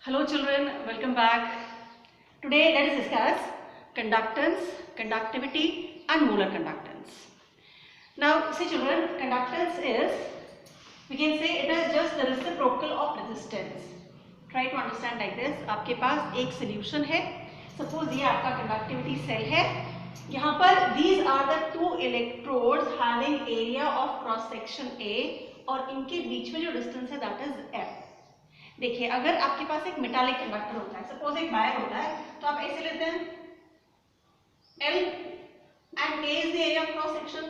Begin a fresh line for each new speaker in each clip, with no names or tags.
Hello children, welcome back. Today let us discuss conductance, conductivity and molar conductance. Now see children, conductance is, we can say it is just the reciprocal of resistance. Try to understand like this. आपके पास एक solution है. Suppose ये आपका conductivity cell है. यहाँ पर these are the two electrodes having area of cross section A और इनके बीच में जो distance है that is F. देखिए अगर आपके पास एक मेटालिक कंडक्टर होता है, सपोज एक वायर होता है, तो आप ऐसे लेते हैं L and A is the area of cross section.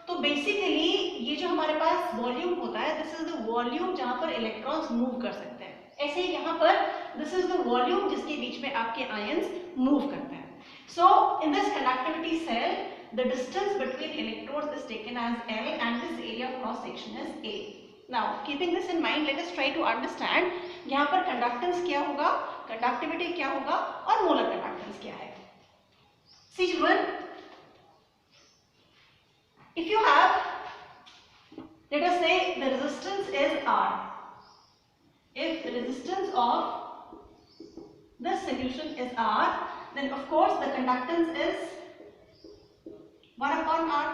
तो बेसिकली ये जो हमारे पास वॉल्यूम होता है, दिस इज द वॉल्यूम जहां पर इलेक्ट्रॉन्स मूव कर सकते हैं. ऐसे ही यहाँ पर दिस इज द वॉल्यूम जिसके बीच में आपके आयंस मूव करते हैं. So in this conductivity cell the distance between electrodes is taken as L and this area of cross section is A. Now, keeping this in mind, let us try to understand यहाँ पर conductance क्या होगा, conductivity क्या होगा और molar conductance क्या है. See children, if you have, let us say the resistance is R. If the resistance of this solution is R, then of course the conductance is 1 upon R.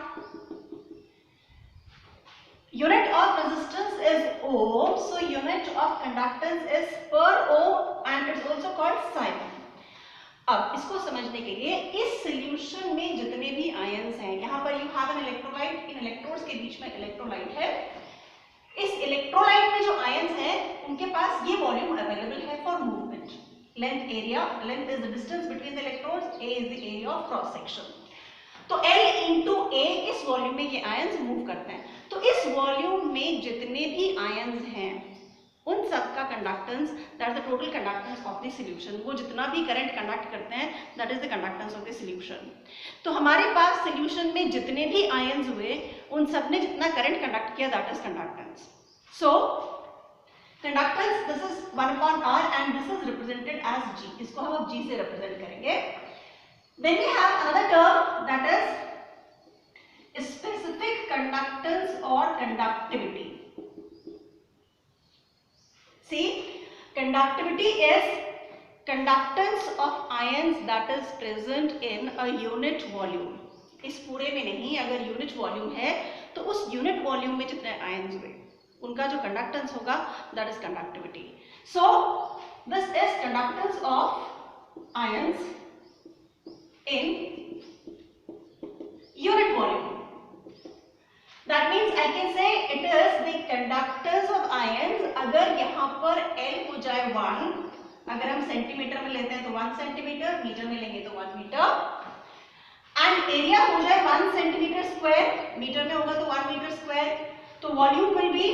Unit of resistance is ohm, so unit of conductance is per ohm and it's also called Siemens. अब इसको समझने के लिए इस solution में जितने भी ions हैं, यहाँ पर you have an electrolyte, in electrodes के बीच में इलेक्ट्रोलाइट है. इस इलेक्ट्रोलाइट में जो आयंस हैं उनके पास ये वॉल्यूम अवेलेबल है for movement. Length area, length is the distance between the electrodes, A is the area of cross section. तो L इंटू A इस वॉल्यूम में ये आयंस मूव करते हैं. तो इस वॉल्यूम में जितने भी आयंस हैं उन सब का conductance, that is the total conductance of the solution. वो जितना भी करंट कंडक्ट करते हैं that is the conductance of the solution. तो हमारे पास सॉल्यूशन में जितने भी आयंस हुए उन सब ने जितना करंट कंडक्ट किया that is conductance. So conductance this is 1 upon R and this is represented as G. इसको हम अब G से रिप्रेजेंट करेंगे. Then we have another term that is specific conductance or conductivity. See, conductivity is conductance of ions that is present in a unit volume. इस पूरे में नहीं, अगर unit volume है तो उस unit volume में जितने ions हुए उनका जो conductance होगा that is conductivity. So this is conductance of ions in unit volume. That means I can say it is the conductance of ions. अगर यहाँ पर L हो जाए 1, अगर हम सेंटीमीटर में लेते हैं तो 1 सेंटीमीटर, मीटर में लेंगे तो 1 मीटर, एंड एरिया हो जाए 1 सेंटीमीटर स्क्वायर, मीटर में होगा तो 1 मीटर स्क्वायर, तो volume will B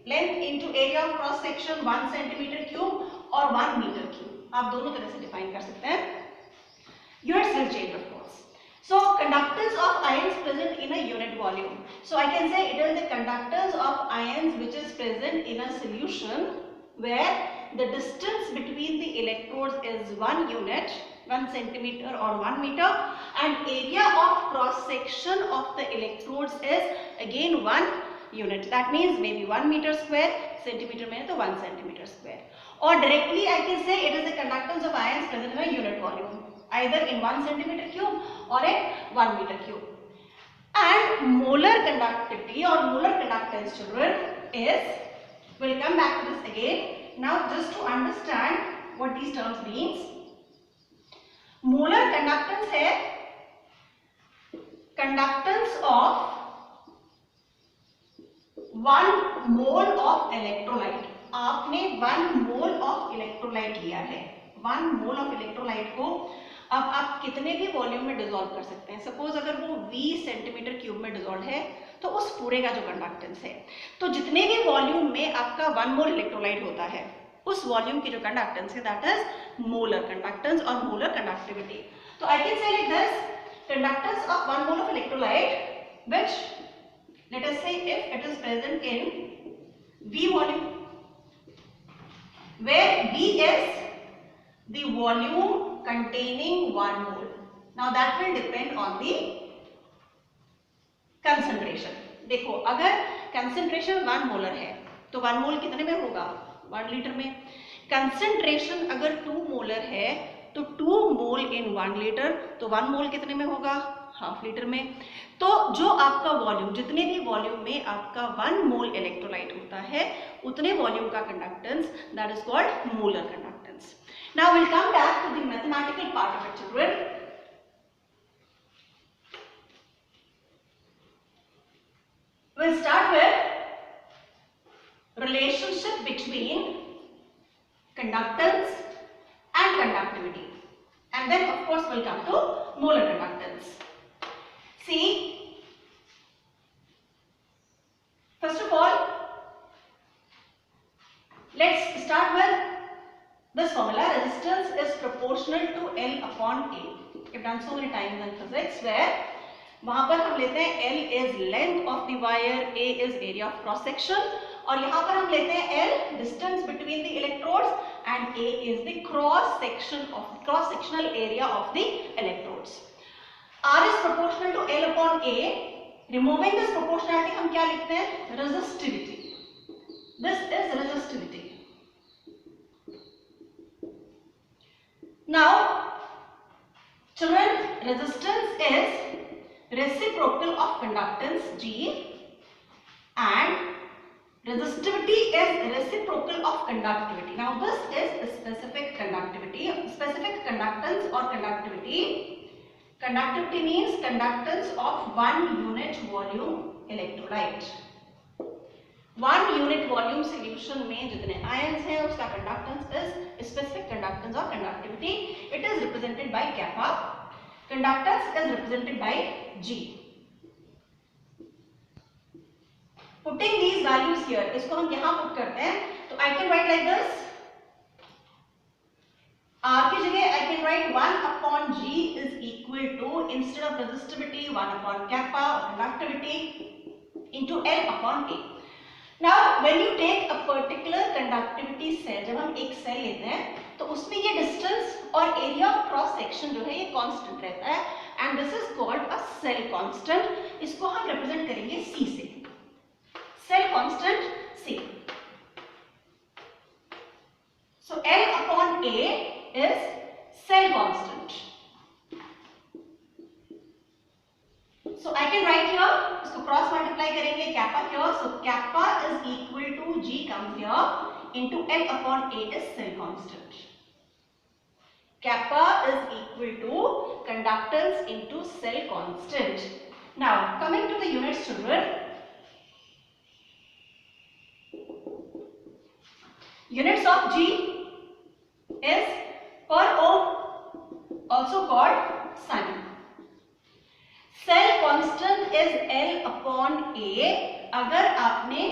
length into area of cross section 1 centimetre cube और 1 मीटर क्यूब. आप दोनों तरह से डिफाइन कर सकते हैं. Units will change of course. So conductance of ions present in a unit volume. So I can say it is the conductance of ions which is present in a solution where the distance between the electrodes is 1 unit, 1 centimeter or 1 meter, and area of cross section of the electrodes is again 1 unit. That means maybe 1 meter square, centimeter में तो 1 centimeter square. Or directly I can say it is the conductance of ions present in a unit volume, either in 1 centimeter cube or in 1 meter cube. And molar conductivity or molar conductance children is, we'll come back to this again. Now just to understand what these terms means. Molar conductance है conductance of 1 mole of electrolyte. आपने 1 mole of electrolyte लिया है. 1 mole of electrolyte को अब आप कितने भी volume में डिसॉल्व कर सकते हैं. सपोज अगर वो 20 सेंटीमीटर क्यूब में डिसॉल्व है तो उस पूरे का जो कंडक्टेंस है, तो जितने भी वॉल्यूम में आपका 1 मोल इलेक्ट्रोलाइट होता है उस वॉल्यूम की जो कंडक्टेंस है दैट इज मोलर कंडक्टेंस और मोलर कंडक्टिविटी. तो I can say like this, conductance of 1 mole of electrolyte which let us say if it is present in V volume where V is the volume containing 1 mole. Now that will depend on the concentration. देखो अगर concentration 1 molar है तो 1 मोल कितने में होगा, 1 litre में। Concentration अगर 2 molar है तो 2 मोल इन 1 लीटर, तो 1 मोल कितने में होगा, हाफ लीटर में। तो जो आपका वॉल्यूम, जितने भी वॉल्यूम में आपका 1 मोल इलेक्ट्रोलाइट होता है उतने वॉल्यूम का conductance, that is called molar conductance. Now will come back to the mathematical part of it children. We'll start with relationship between conductance and conductivity, and then of course we'll come to molar conductance. See, first of all, let's start with this formula. Resistance is proportional to L upon A. We've done so many times in physics where वहां पर हम लेते हैं L is length of the wire, A is area of cross section, और यहाँ पर हम लेते हैं L distance between the electrodes and A is the cross sectional area of the electrodes. R is proportional to L upon A. Removing this proportionality हम क्या लिखते हैं, resistivity. This is resistivity. Now children, resistance is reciprocal of conductance G and resistivity is reciprocal of conductivity. Now this is specific conductivity, specific conductance or conductivity. Conductivity means conductance of 1 unit volume electrolyte. 1 unit volume solution में जितने ions हैं उसका conductance is specific conductance or conductivity. It is represented by kappa. Conductance is represented by G. Putting these values here, इसको हम यहाँ put करते हैं, तो I can write like this. R की जगह I can write 1 upon G is equal to, instead of resistivity, 1 upon kappa or conductivity into L upon A. Now when you take a particular conductivity cell, जब हम एक cell लेते हैं तो उसमें ये डिस्टेंस और एरिया ऑफ क्रॉस सेक्शन जो है ये कांस्टेंट रहता है, and this is called a cell constant. इसको हम रिप्रेजेंट करेंगे C से. Cell constant C. So L upon A is cell constant. So I can write here, इसको क्रॉस मल्टीप्लाई करेंगे kappa here, so kappa is equal to G comes here into L upon A is cell constant. Kappa is equal to conductance into cell constant. Now coming to the units children. Units of G is per ohm, also called Simon. Cell constant is L upon A. अगर आपने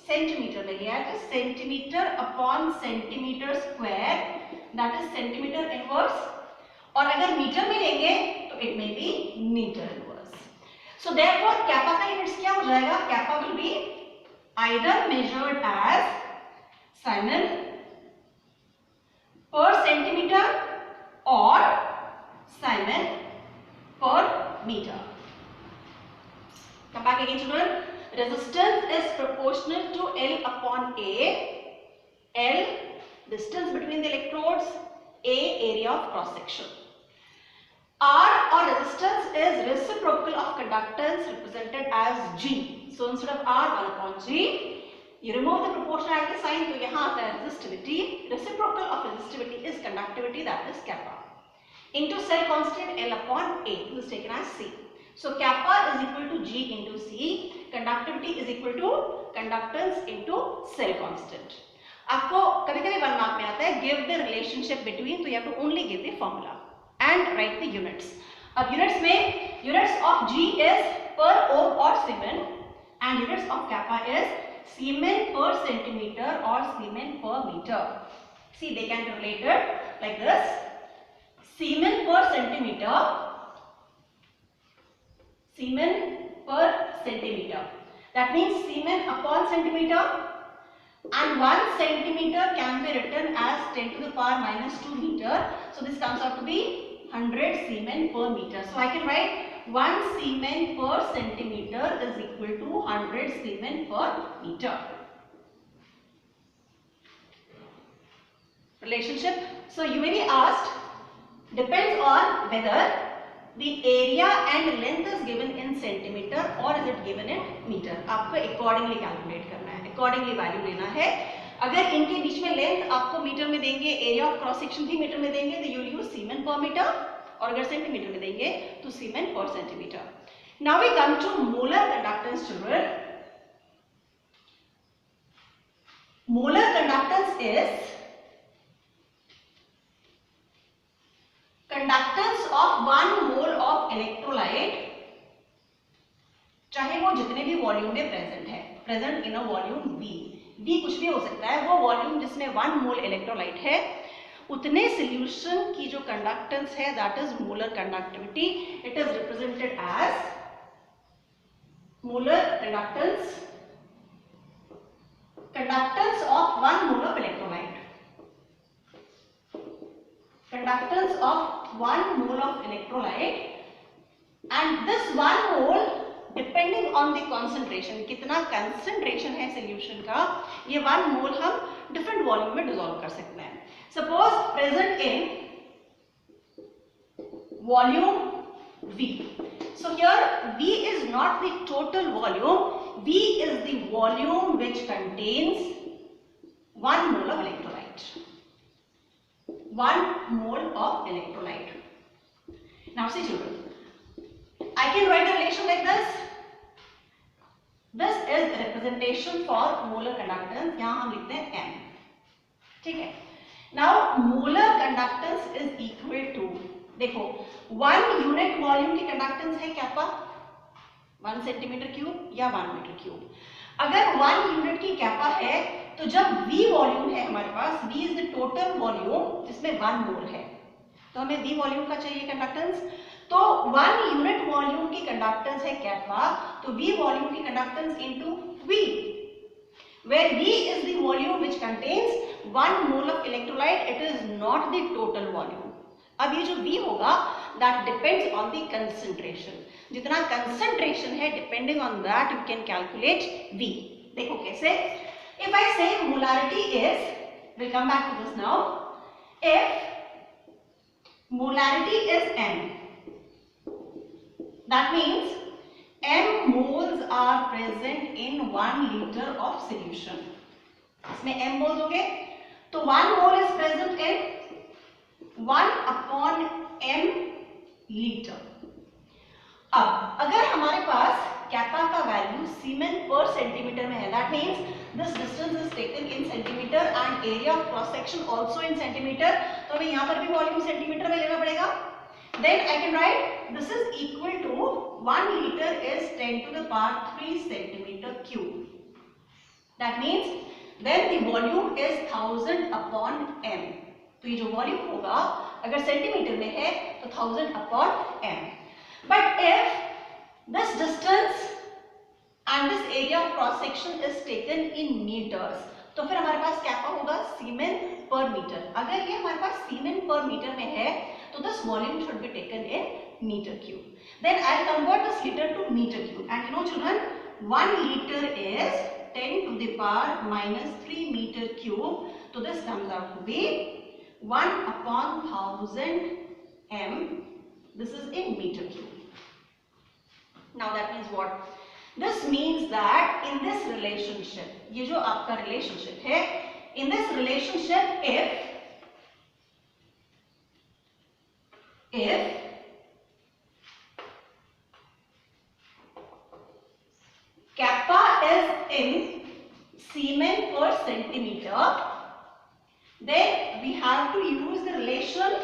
centimetre में लिया है तो centimetre upon centimetre square, that is centimetre inverse, और अगर metre में लेंगे तो it may be metre inverse. So therefore kappa का यूनिट्स क्या हो जाएगा, kappa will be either measured as Simon per centimeter or Simon per meter. Come back again children. Resistance is proportional to L upon A. L distance between the electrodes, A area of cross section. R or resistance is reciprocal of conductance represented as G. So instead of R, 1 upon G. You remove the proportionality sign, तो यहाँ आता है resistivity. Reciprocal of resistivity is conductivity, that is kappa. Into cell constant L upon A. This is taken as C. So kappa is equal to G into C. Conductivity is equal to conductance into cell constant. आपको कभी-कभी 1 mark में आता है give the relationship between, तो you have to only give the formula and write the units. अब units में units of G is per ohm or Siemens and units of kappa is Siemens per centimeter or Siemens per meter. See, they can be related like this. Siemens per centimeter, Siemens per centimeter. That means Siemens upon centimeter, and 1 centimeter can be written as 10 to the power minus 2 meter. So this comes out to be 100 Siemens per meter. So I can write 1 Siemens per centimeter is equal to 100 Siemens per meter. relationship. So you may be asked, depends on whether the area and length is given in centimeter or is it given in meter. आपको accordingly calculate करना है, accordingly value लेना है. अगर इनके बीच में length आपको metre में देंगे, एरिया ऑफ क्रॉस सेक्शन भी मीटर में देंगे, तो you will use semen per metre, और अगर सेंटीमीटर में देंगे तो siemens per centimetre. Now we come to molar conductance children. Molar conductance is conductance of 1 mole of electrolyte, चाहे वो जितने भी वॉल्यूम में प्रेजेंट है, present in a volume V. V कुछ भी हो सकता है, वो वॉल्यूम जिसमें 1 मोल इलेक्ट्रोलाइट है, उतने सॉल्यूशन की जो कंडक्टेंस है that is molar conductivity. It is represented as molar conductance, conductance of 1 mole of electrolyte, conductance of 1 mole of electrolyte, and this 1 mole depending on the concentration, कितना concentration है solution का, ये 1 mole हम different volume में dissolve कर सकते हैं. Suppose present in volume V. So here V is not the total volume, V is the volume which contains 1 mole of electrolyte. 1 mole of electrolyte. Now see children, I can write a relation like this. This is representation for molar conductance. यहाँ हम लिखते हैं M. ठीक है. Now molar conductance is equal to, देखो 1 unit volume की conductance है क्या पा 1 सेंटीमीटर क्यूब या 1 मीटर क्यूब. अगर 1 यूनिट की कैपा है तो जब V वॉल्यूम है हमारे पास, V is the total volume जिसमें 1 मोल है, तो हमें V वॉल्यूम का चाहिए कंडक्टेंस. तो 1 यूनिट वॉल्यूम की कंडक्टेंस है कैपा, तो V वॉल्यूम की conductance into V, where V is the volume which contains 1 mole of electrolyte, it is not the total volume. अब ये जो V होगा that depends on the concentration. जितना concentration है depending on that you can calculate V. देखो कैसे. If I say molarity is, we'll come back to this now. If molarity is M, that means M moles are present in 1 liter of solution. इसमें M moles हो गए, तो 1 mole is present in 1 upon M liter. अब अगर हमारे पास kappa का value सीमेन per centimetre में है, that means this distance is taken in centimetre and area of cross section also in centimetre, तो हमें यहाँ पर भी वॉल्यूम सेंटीमीटर में लेना पड़ेगा. Then I can write this is equal to 1 litre is 10 to the power 3 centimetre cube. That means then the volume is 1000 upon m. तो ये जो वॉल्यूम होगा अगर सेंटीमीटर में है तो 1000 upon m. But if this distance and this area of cross section is taken in meters, तो फिर हमारे पास कैपा होगा सीमेन पर मीटर. अगर ये हमारे पास सीमेन पर मीटर में है तो this volume should be taken in meter cube. Then I'll convert this liter to meter cube, and you know children, 1 liter is 10 to the power minus 3 meter cube. So this comes out to be 1 upon 1000 m. This is in meter cube. Now that means what? This means that in this relationship, ये जो आपका relationship है, in this relationship if kappa is in Siemens per centimeter, then we have to use the relation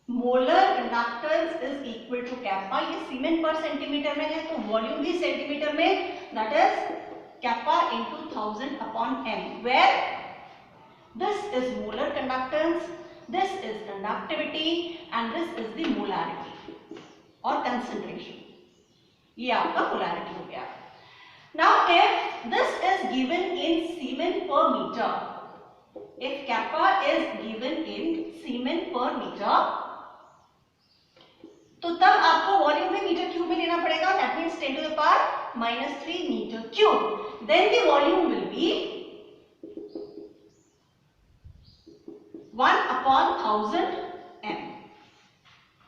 molar conductance is equal to kappa. ये siemens per centimetre में है तो volume भी centimetre में, that is kappa into 1000 upon m, where this is molar conductance, this is conductivity and this is the molarity और concentration. ये आपका molarity हो गया. Now if this is given in siemens per metre, if kappa is given in siemens per metre, तो तब आपको volume में metre cube में लेना पड़ेगा. That means 10 to the power minus 3 metre cube. Then the volume will be 1000 m.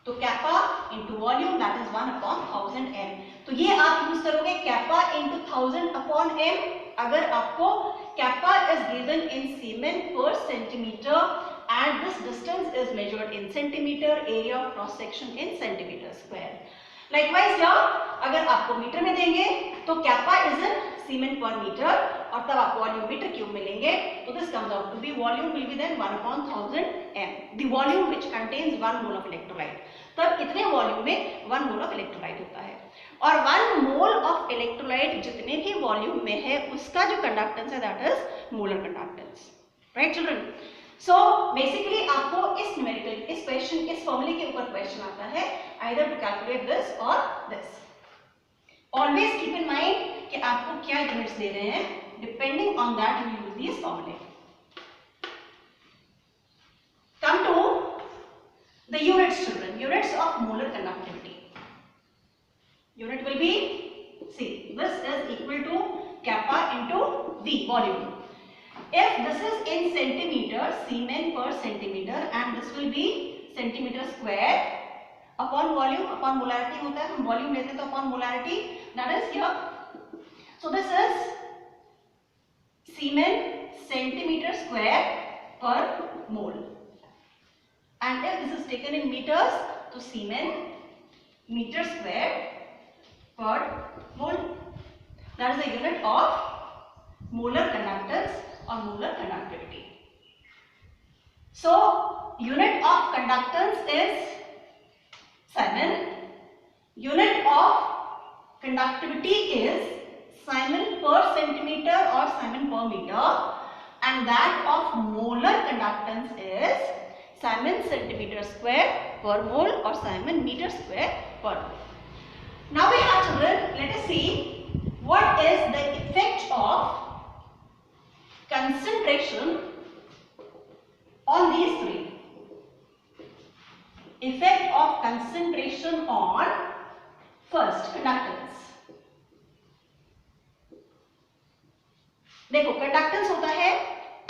तो kappa into volume that is 1 upon 1000 m. तो ये आप यूज करोगे kappa into 1000 upon m अगर आपको kappa is given in Siemen per centimeter and this distance is measured in centimeter, area of cross section in centimeter square. Likewise here अगर आपको metre में देंगे तो kappa is in Siemen per meter और तब आप वॉल्यूम मीटर क्यूब में लेंगे तो this comes out to be volume will be then 1 upon 1000 m. The volume which contains 1 mole of electrolyte. तब इतने वॉल्यूम में 1 मोल ऑफ इलेक्ट्रोलाइट होता है और 1 मोल ऑफ इलेक्ट्रोलाइट जितने भी वॉल्यूम में है उसका जो कंडक्टेंस है that is molar conductance. Right children? So basically आपको इस न्यूमेरिकल इस क्वेश्चन इस फॉर्मूले के ऊपर क्वेश्चन आता है आइदर टू कैलकुलेट दिस और this. Always keep in mind कि आपको क्या यूनिट्स दे रहे हैं depending on that you use this formulae. Come to the units children, units of molar conductivity. Unit will be, see, this is equal to kappa into V, volume. If this is in centimeter, Siemen per centimeter and this will be centimeter square upon volume, upon molarity होता है, हम volume लेते हैं तो upon molarity, that is here. So this is Siemen centimeter square per mole. And if this is taken in meters, तो Siemen meter square per mole. That is the unit of molar conductance or molar conductivity. So unit of conductance is Siemen. Unit of conductivity is Siemen per centimeter or Siemen per meter, and that of molar conductance is Siemen centimeter square per mole or Siemen meter square per mole. Now we have to let us see what is the effect of concentration on these three. Effect of concentration on first conductance. देखो conductance होता है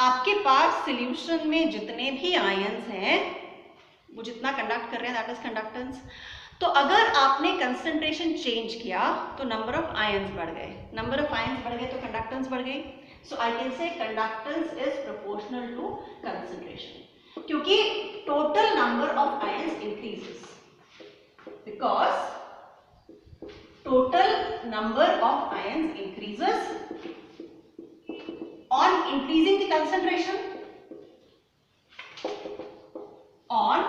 आपके पास solution में जितने भी ions हैं वो जितना कंडक्ट कर रहे हैं दैट इज कंडक्टेंस. तो अगर आपने कंसंट्रेशन चेंज किया तो नंबर ऑफ आयंस बढ़ गए, नंबर ऑफ आयंस बढ़ गए तो कंडक्टेंस बढ़ गई. So I can say conductance is proportional to concentration क्योंकल total number of ions increases because total number of ions increases on increasing the concentration, on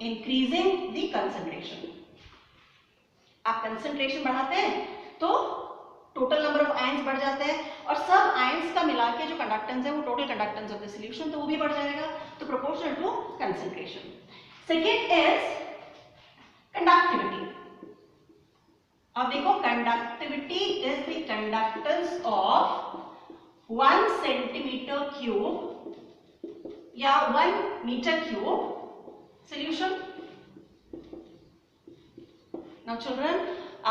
increasing the concentration. आप concentration बढ़ाते हैं तो total number of ions बढ़ जाते हैं और सब ions का मिला के जो conductance है वो total conductance of the solution तो वो भी बढ़ जाएगा तो proportional to concentration. Second is conductivity. अब देखो conductivity is the conductance of 1 centimetre cube या 1 metre cube solution. Now children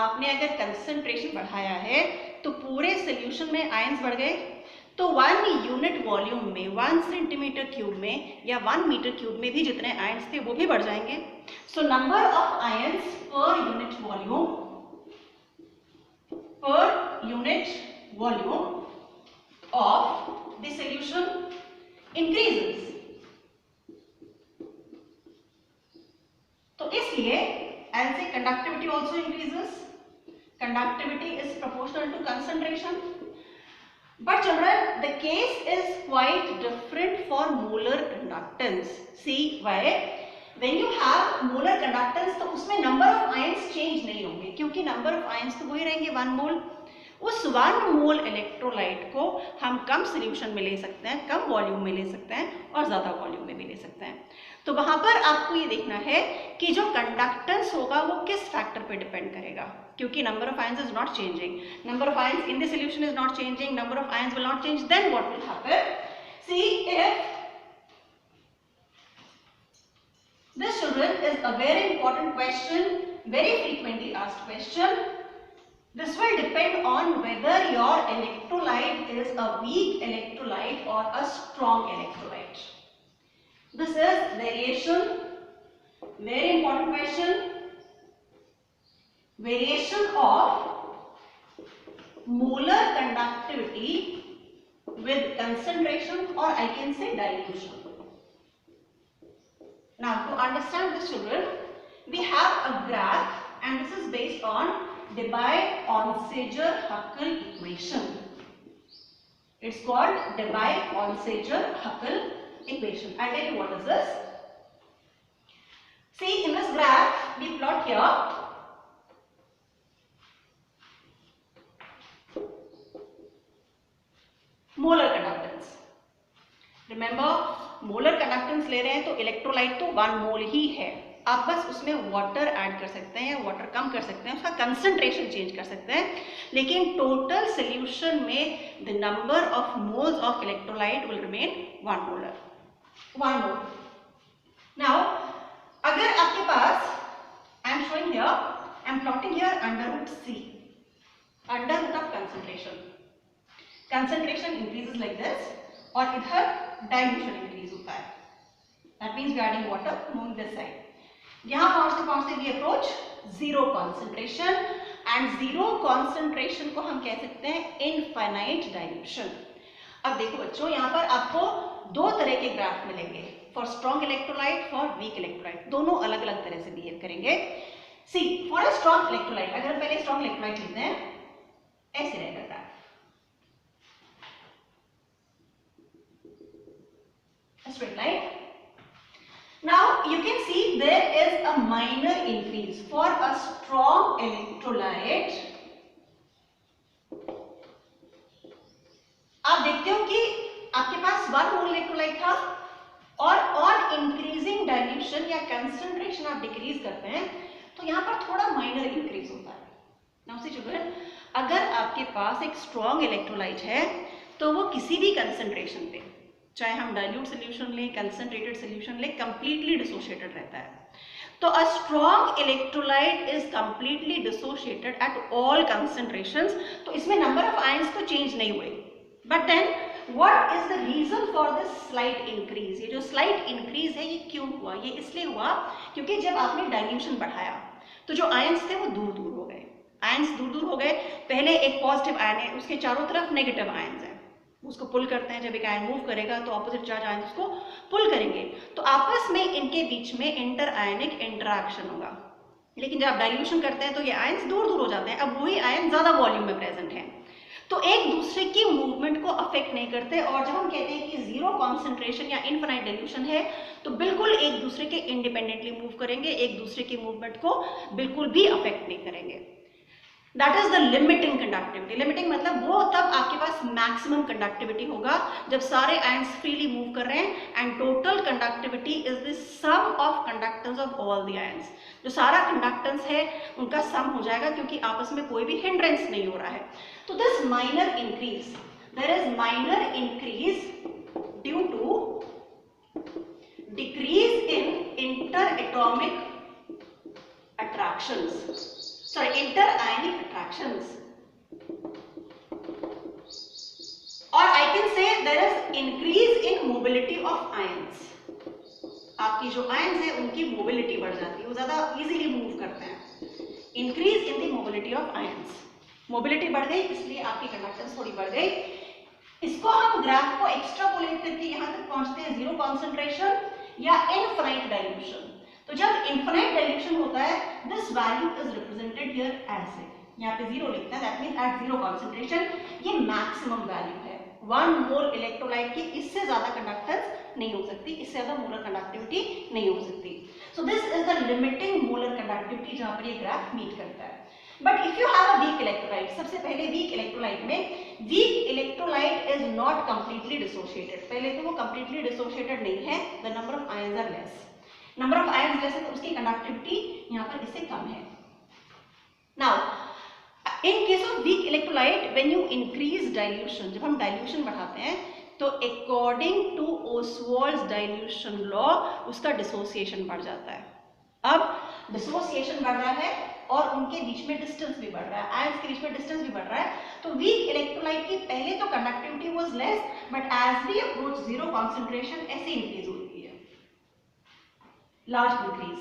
आपने अगर कंसंट्रेशन बढ़ाया है तो पूरे सॉल्यूशन में आयंस बढ़ गए तो 1 यूनिट वॉल्यूम में 1 सेंटीमीटर क्यूब में या 1 मीटर क्यूब में भी जितने आयंस थे वो भी बढ़ जाएंगे. So number of ions per unit volume per unit volume of the solution increases. तो इसलिए as the conductivity also increases, conductivity is proportional to concentration. But children, the case is quite different for molar conductance. See why? When you have molar conductance तो उसमें number of ions change नहीं होंगे क्योंकि number of ions तो वही रहेंगे 1 मोल. उस 1 मोल electrolyte को हम कम सॉल्यूशन में ले सकते हैं, कम वॉल्यूम में ले सकते हैं और ज़्यादा वॉल्यूम में भी ले सकते हैं. तो वहाँ पर आपको ये देखना है कि जो कंडक्टेंस होगा वो किस फैक्टर पे डिपेंड करेगा क्योंकि number of ions is not changing, number of ions in the solution is not changing, number of ions will not change. Then what will happen? See if this children is a very important question, very frequently asked question. This will depend on whether your electrolyte is a weak electrolyte or a strong electrolyte. This is variation, very important question, variation of molar conductivity with concentration, or I can say dilution. Now to understand this, children, we have a graph and this is based on Debye-Onsager-Huckel equation. It's called Debye-Onsager-Huckel equation. I'll tell you what is this. See, in this graph we plot here molar conductance. Remember, molar conductance ले रहे हैं तो electrolyte तो 1 मोल ही है. आप बस उसमें water add कर सकते हैं, वाटर कम कर सकते हैं, उसका कंसंट्रेशन चेंज कर सकते हैं, लेकिन टोटल सॉल्यूशन में the number of moles of electrolyte will remain 1 mole. Now अगर आपके पास, I am showing here, I am plotting here under root C, under root of concentration. Concentration increases like this और इधर dilution increase होता है. That means we are adding water moving this side. यहां पहुंचते we approach zero concentration, and zero concentration को हम कह सकते हैं इनफाइनाइट डाइल्यूशन. अब देखो बच्चों, यहां पर आपको 2 तरह के ग्राफ मिलेंगे, for strong electrolyte, for weak electrolyte. दोनों अलग अलग तरह से बिहेव करेंगे. सी, फॉर अ स्ट्रॉन्ग इलेक्ट्रोलाइट, अगर पहले स्ट्रॉन्ग इलेक्ट्रोलाइट लेते हैं, ऐसे रहेगा graph. A straight line. Now you can see there is a minor increase for a strong electrolyte. आप देखते हो कि आपके पास 1 मोल इलेक्ट्रोलाइट था और ऑन इंक्रीजिंग डाइल्यूशन या कंसंट्रेशन आप डिक्रीज करते हैं तो यहां पर थोड़ा माइनर इंक्रीज होता है. नाउ सी चिल्ड्रन, अगर आपके पास एक स्ट्रॉन्ग इलेक्ट्रोलाइट है तो वो किसी भी कंसंट्रेशन पे, चाहे हम डाइल्यूट सोल्यूशन लें, कंसंट्रेटेड सोल्यूशन लें, कंप्लीटली डिसोशिएटेड रहता है. तो a strong electrolyte is completely dissociated at all concentrations. तो इसमें नंबर ऑफ आयंस तो चेंज नहीं हुए, but then what is the reason for this slight increase. ये जो स्लाइट इंक्रीज है ये क्यों हुआ? ये इसलिए हुआ क्योंकि जब आपने डाइल्यूशन बढ़ाया तो जो आयंस थे वो दूर दूर हो गए. आयंस दूर दूर हो गए. पहले एक पॉजिटिव आयन है, उसके चारों तरफ नेगेटिव आयंस हैं, उसको पुल करते हैं. जब एक आयन मूव करेगा तो ऑपोजिट चार्ज आयन उसको पुल करेंगे, तो आपस में इनके बीच में इंटर आयनिक इंटरैक्शन होगा. लेकिन जब आप डाइल्यूशन करते हैं तो ये आयन्स दूर दूर हो जाते हैं. अब वही आयन ज्यादा वॉल्यूम में प्रेजेंट है तो एक दूसरे की मूवमेंट को अफेक्ट नहीं करते. और जब हम कहते हैं कि जीरो कॉन्सेंट्रेशन या इनफाइनाइट डाइल्यूशन है तो बिल्कुल एक दूसरे के इंडिपेंडेंटली मूव करेंगे, एक दूसरे की मूवमेंट को बिल्कुल भी अफेक्ट नहीं करेंगे. That is the limiting conductivity. Limiting मतलब वो तब आपके पास मैक्सिमम कंडक्टिविटी होगा जब सारे आयंस फ्रीली मूव कर रहे हैं, and total conductivity is the sum of conductance of all the ions. जो सारा कंडक्टेंस है उनका सम हो जाएगा क्योंकि आपस में कोई भी हिंड्रेंस नहीं हो रहा है. तो this minor increase, there is minor increase due to decrease in inter atomic attractions, sorry, inter-ionic attractions, or I can say there is increase in mobility of ions. आपकी जो आयंस है उनकी मोबिलिटी बढ़ जाती है, वो ज्यादा इजीली मूव करते हैं. Increase in the mobility of ions, mobility बढ़ गई इसलिए आपकी कंडक्टेंस थोड़ी बढ़ गई. इसको हम ग्राफ को एक्स्ट्रापोलेट करके यहां तक पहुंचते हैं जीरो कॉन्सेंट्रेशन या इनफाइनाइट डाइल्यूशन. तो जब इनफाइनाइट डाइल्यूशन होता है this value is represented here as A, यहाँ पे जीरो लिखता है, that means at zero concentration ये मैक्सिमम वैल्यू है. 1 मोल इलेक्ट्रोलाइट की इससे ज्यादा कंडक्टेंस नहीं हो सकती, इससे ज्यादा मोलर कंडक्टिविटी नहीं हो सकती. So this is the limiting molar conductivity जहां पर ये ग्राफ मीट करता है. But if you have a weak electrolyte, सबसे पहले वीक इलेक्ट्रोलाइट में weak electrolyte is not completely dissociated. पहले तो वो कंप्लीटली डिसोशिएटेड नहीं है, the number of ions are less. Number of ions less है तो उसकी कंडक्टिविटी यहाँ पर इससे कम है. Now in case of weak electrolyte when you increase dilution, जब हम डाइल्यूशन बढ़ाते हैं तो अकॉर्डिंग टू ओस्वाल्ड्स डाइल्यूशन लॉ उसका डिसोसिएशन बढ़ जाता है. अब डिसोसिएशन बढ़ रहा है और उनके बीच में डिस्टेंस भी बढ़ रहा है, आयंस के बीच में डिस्टेंस भी बढ़ रहा है. तो वीक इलेक्ट्रोलाइट की पहले तो conductivity was less, but as we approach zero concentration ऐसे इंक्रीज होती है. Large increase.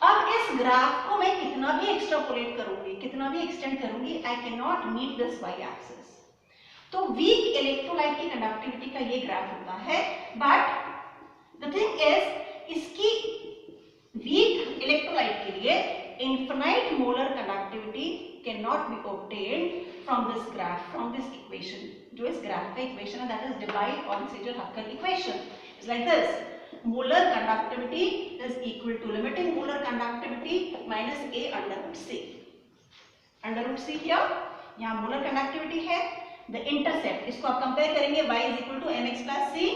अब इस ग्राफ को मैं कितना भी एक्सट्रापोलेट करूंगी, कितना भी एक्सटेंड करूंगी, I can not meet this Y axis. तो वीक इलेक्ट्रोलाइट की कंडक्टिविटी का ये ग्राफ होता है, बट द थिंग इज इसकी वीक इलेक्ट्रोलाइट के लिए infinite molar conductivity cannot be obtained from this graph, from this equation, जो इस ग्राफ का इक्वेशन है, that is Debye और Husserl-Huckel equation. It's like this: molar conductivity is equal to limiting molar conductivity minus A under root C. Under root C here, यहाँ molar conductivity है, the intercept, इसको आप compare करेंगे, y is equal to mx plus c,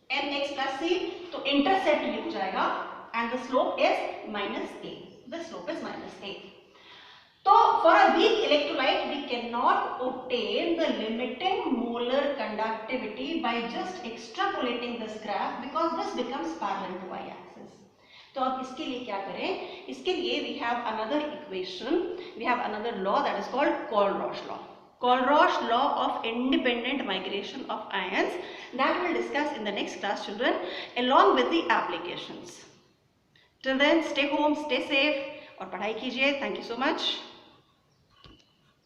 mx plus c, तो intercept ये हो जाएगा and the slope is minus a. The slope is minus a. So for a weak electrolyte we cannot obtain the limiting molar conductivity by just extrapolating this graph because this becomes parallel to y-axis. तो अब इसके लिए क्या करें? इसके लिए we have another equation, we have another law that is called Kohlrausch law. Kohlrausch law of independent migration of ions, that we will discuss in the next class, children, along with the applications. Till then, stay home, stay safe और पढ़ाई कीजिए. Thank you so much.